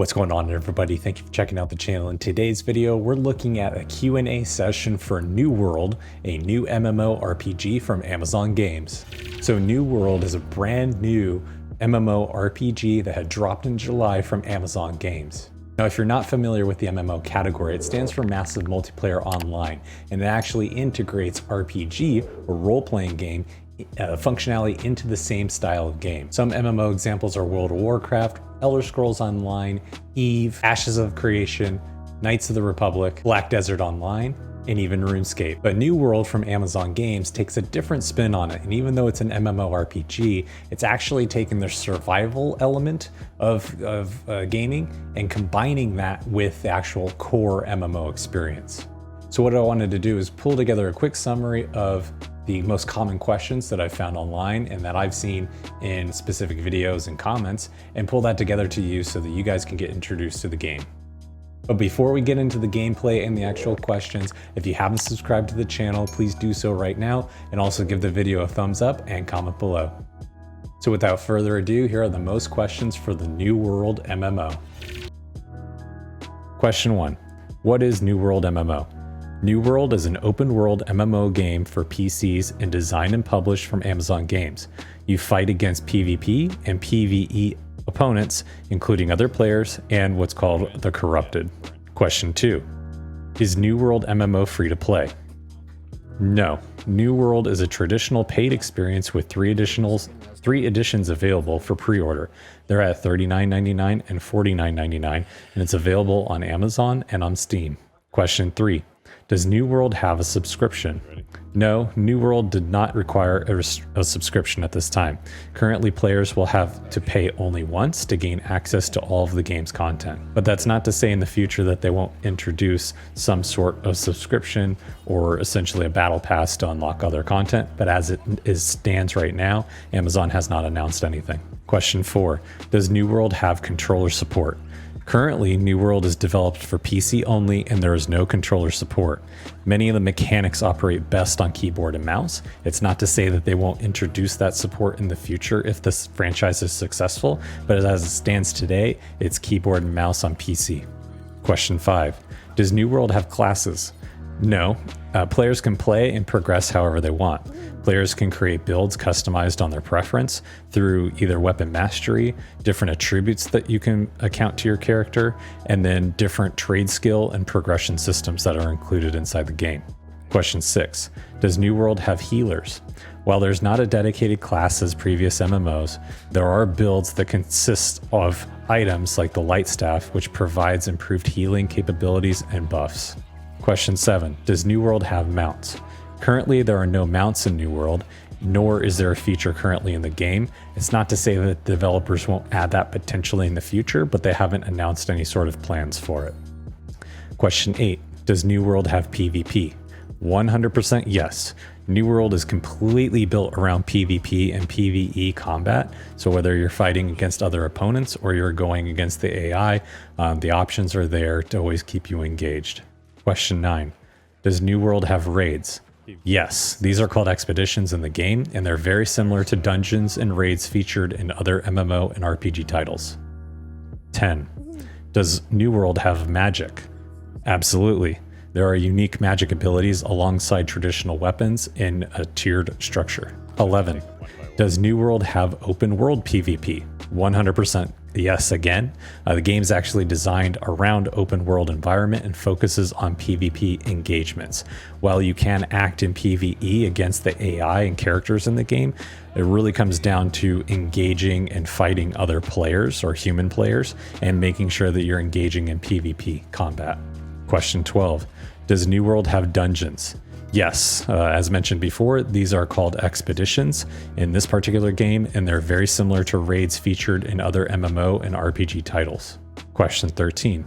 What's going on, everybody? Thank you for checking out the channel. In today's video, we're looking at a Q&A session for New World, a new MMO RPG from Amazon Games. So New World is a brand new MMO RPG that had dropped in July from Amazon Games. Now, if you're not familiar with the MMO category, it stands for Massive Multiplayer Online, and it actually integrates RPG, or role-playing game, functionality into the same style of game. Some MMO examples are World of Warcraft, Elder Scrolls Online, Eve, Ashes of Creation, Knights of the Republic, Black Desert Online, and even RuneScape. But New World from Amazon Games takes a different spin on it, and even though it's an MMORPG, it's actually taken the survival element of gaming and combining that with the actual core MMO experience. So what I wanted to do is pull together a quick summary of the most common questions that I've found online and that I've seen in specific videos and comments, and pull that together to you so that you guys can get introduced to the game. But before we get into the gameplay and the actual questions, if you haven't subscribed to the channel, please do so right now, and also give the video a thumbs up and comment below. So without further ado, here are the most questions for the New World MMO. Question 1. What is New World MMO? New World is an open-world MMO game for PCs and designed and published from Amazon Games. You fight against PvP and PvE opponents, including other players and what's called the Corrupted. Question 2. Is New World MMO free to play? No. New World is a traditional paid experience with three editions available for pre-order. They're at $39.99 and $49.99, and it's available on Amazon and on Steam. Question 3. Does New World have a subscription? No, New World did not require a subscription at this time. Currently, players will have to pay only once to gain access to all of the game's content. But that's not to say in the future that they won't introduce some sort of subscription or essentially a battle pass to unlock other content. But as it stands right now, Amazon has not announced anything. Question 4. Does New World have controller support? Currently, New World is developed for PC only, and there is no controller support. Many of the mechanics operate best on keyboard and mouse. It's not to say that they won't introduce that support in the future if this franchise is successful, but as it stands today, it's keyboard and mouse on PC. Question 5. Does New World have classes? No. Players can play and progress however they want. Players can create builds customized on their preference through either weapon mastery, different attributes that you can account to your character, and then different trade skill and progression systems that are included inside the game. Question 6. Does New World have healers? While there's not a dedicated class as previous MMOs, there are builds that consist of items like the Light Staff, which provides improved healing capabilities and buffs. Question 7. Does New World have mounts? Currently, there are no mounts in New World, nor is there a feature currently in the game. It's not to say that developers won't add that potentially in the future, but they haven't announced any sort of plans for it. Question 8. Does New World have PvP? 100% yes. New World is completely built around PvP and PvE combat, so whether you're fighting against other opponents or you're going against the AI, the options are there to always keep you engaged. Question 9. Does New World have raids? Yes, these are called expeditions in the game, and they're very similar to dungeons and raids featured in other MMO and RPG titles. 10. Does New World have magic? Absolutely. There are unique magic abilities alongside traditional weapons in a tiered structure. 11. Does New World have open world PvP? 100%. Yes, again. The game's actually designed around open world environment and focuses on PvP engagements. While you can act in PvE against the AI and characters in the game, it really comes down to engaging and fighting other players or human players and making sure that you're engaging in PvP combat. Question 12. Does New World have dungeons? Yes, as mentioned before, these are called expeditions in this particular game, and they're very similar to raids featured in other MMO and RPG titles. Question 13.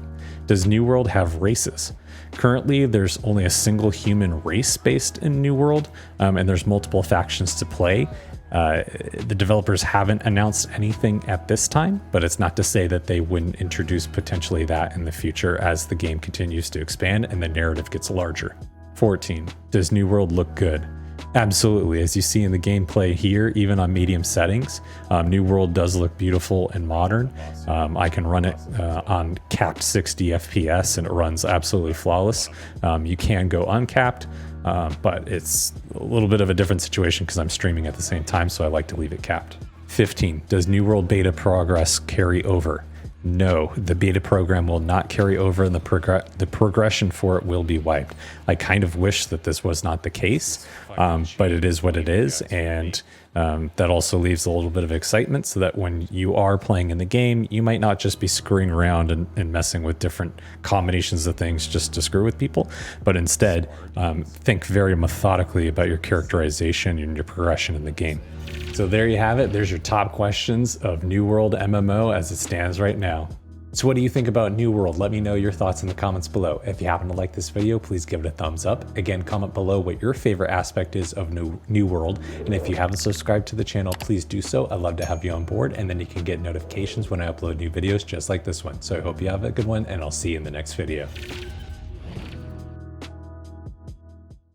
Does New World have races? Currently, there's only a single human race based in New World, and there's multiple factions to play. The developers haven't announced anything at this time, but it's not to say that they wouldn't introduce potentially that in the future as the game continues to expand and the narrative gets larger. 14. Does New World look good? Absolutely. As you see in the gameplay here, even on medium settings, New World does look beautiful and modern. I can run it on capped 60 FPS and it runs absolutely flawless. You can go uncapped, but it's a little bit of a different situation because I'm streaming at the same time, so I like to leave it capped. 15. Does New World beta progress carry over? No, the beta program will not carry over and the progression for it will be wiped. I kind of wish that this was not the case, but it is what it is, and that also leaves a little bit of excitement so that when you are playing in the game, you might not just be screwing around and messing with different combinations of things just to screw with people, but instead think very methodically about your characterization and your progression in the game. So there you have it. There's your top questions of New World MMO as it stands right now. So what do you think about New World? Let me know your thoughts in the comments below. If you happen to like this video, please give it a thumbs up. Again, comment below what your favorite aspect is of New World. And if you haven't subscribed to the channel, please do so. I'd love to have you on board, and then you can get notifications when I upload new videos just like this one. So I hope you have a good one, and I'll see you in the next video.